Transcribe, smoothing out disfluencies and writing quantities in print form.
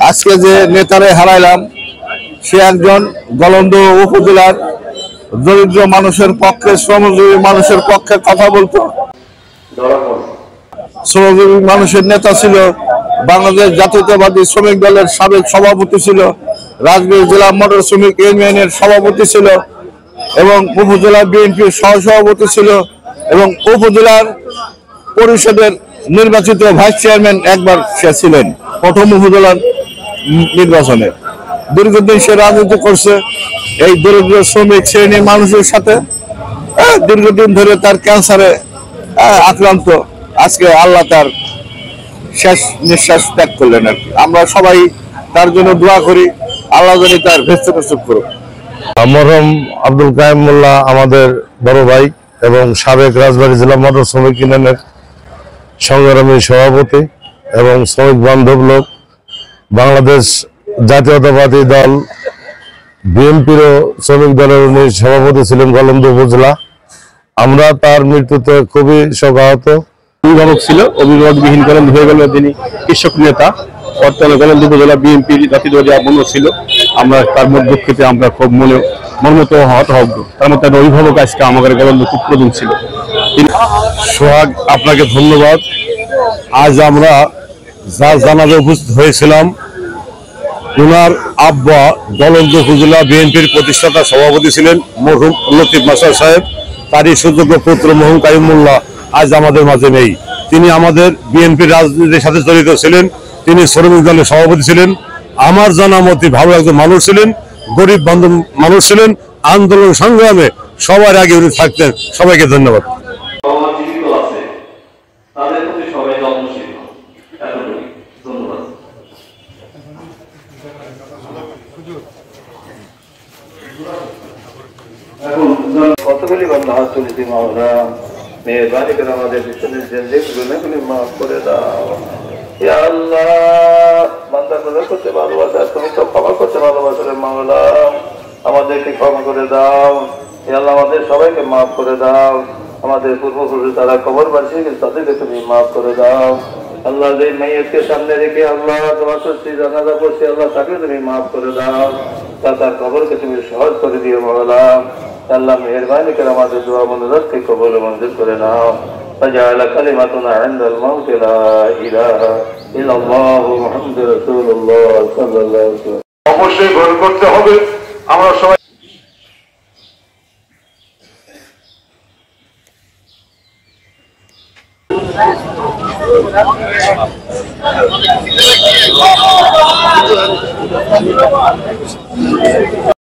আজকে যে নেতারে হারাইলাম সে একজন গলন্দ উপজেলার দরিদ্র মানুষের পক্ষে, শ্রমজীবী মানুষের পক্ষে কথা বলতো। শ্রমজীবী মানুষের নেতা ছিল, বাংলাদেশ জাতীয়তাবাদী শ্রমিক দলের সাবেক সভাপতি ছিল, রাজশাহী জেলা মোটর শ্রমিক ইউনিয়নের সভাপতি ছিল এবং উপজেলা বিএনপির সহসভাপতি ছিল এবং উপজেলার পরিষদের নির্বাচিত ভাইস চেয়ারম্যান একবার সে ছিলেন প্রথম উপজেলার নির্বাচনে। দীর্ঘদিন সে রাজনীতি করছে এই দরিদ্র শ্রমিক শ্রেণীর মানুষের সাথে। দীর্ঘদিন ধরে তার ক্যান্সারে আক্রান্ত। আজকে আল্লাহ তার শেষ নিঃশ্বাস ত্যাগ করলেন আর কি। আমরা সবাই তার জন্য দোয়া করি, আল্লাহ জানি তার ভেস্তে প্রস্তুত করুক। মরহুম আব্দুল কাইম মোল্লা আমাদের বড় ভাই এবং সাবেক রাজবাড়ী জেলা মোটর শ্রমিক ইউনিয়নের সংগ্রামী সভাপতি এবং শ্রমিক বান্ধব লোক। বাংলাদেশ জাতীয়তাবাদী দল বিএনপিরও শ্রমিক দলের উনি সভাপতি ছিলেন গলন্দ উপজেলা। আমরা তার মৃত্যুতে খুবই শোকাহত। অভিভাবক ছিল, অভিভাবকবিহীন গলন্দ হয়ে গেল। তিনি কৃষক নেতা, বর্তমানে গলন্দ উপজেলা বিএনপির জাতীয় বন্ধু ছিল। আমরা তার দুঃখিতে আমরা খুব মর্মত হতভাগ্য। তার মধ্যে একটা অভিভাবক আজকে আমাদের গলন্দ খুব প্রয়োজন ছিল। সোহাগ, আপনাকে ধন্যবাদ। আজ আমরা যার জানাজা উপস্থিত হয়েছিলাম, ওনার আব্বা গলন্দ উপজেলা বিএনপির প্রতিষ্ঠাতা সভাপতি ছিলেন মরহুম লতিফ মাস্টার সাহেব। তারই সুযোগ্য পুত্র মরহুম কাইম মোল্লা আজ আমাদের মাঝে নেই। তিনি আমাদের বিএনপির রাজনীতির সাথে জড়িত ছিলেন। তিনি শ্রমিক দলের সভাপতি ছিলেন। আমার জানা মতে ভালো একজন মানুষ ছিলেন, গরিব বান্ধব মানুষ ছিলেন। আন্দোলন সংগ্রামে সবার আগে উনি থাকতেন। সবাইকে ধন্যবাদ। কতগুলি বান্দা হাত তুলেছি মাওলা, মেহরবানি করে আমাদের পিছনের গুনাহগুলি মাফ করে দাও ইয়া আল্লাহ। বান্দা গুনাহ করতে ভালোবাসা, তুমি তো ক্ষমা করতে ভালোবাসো রে মাওলা। আমাদেরকে ক্ষমা করে দাও ইয়া আল্লাহ, আমাদের সবাইকে মাফ করে দাও। আমাদের পূর্বপুরুষ তারা কবরবাসী, তাদেরকে তুমি মাফ করে দাও আল্লাহ। যে মেয়েকে সামনে রেখে আল্লাহ তোমার সত্যি জানাজা করছি আল্লাহ, তাকে তুমি মাফ করে দাও। তার কবরকে তুমি সহজ করে দিও মাওলা। আল্লাহ মেহরবানি করে আমাদের দোয়া মনোরথকে কবুল মঞ্জুর করে নাও। فجعل كلمتنا عند الموت لا إله إلا الله محمد رسول الله صلى الله عليه وسلم। অবশ্যই গ্রহণ করতে হবে। আমরা সবাই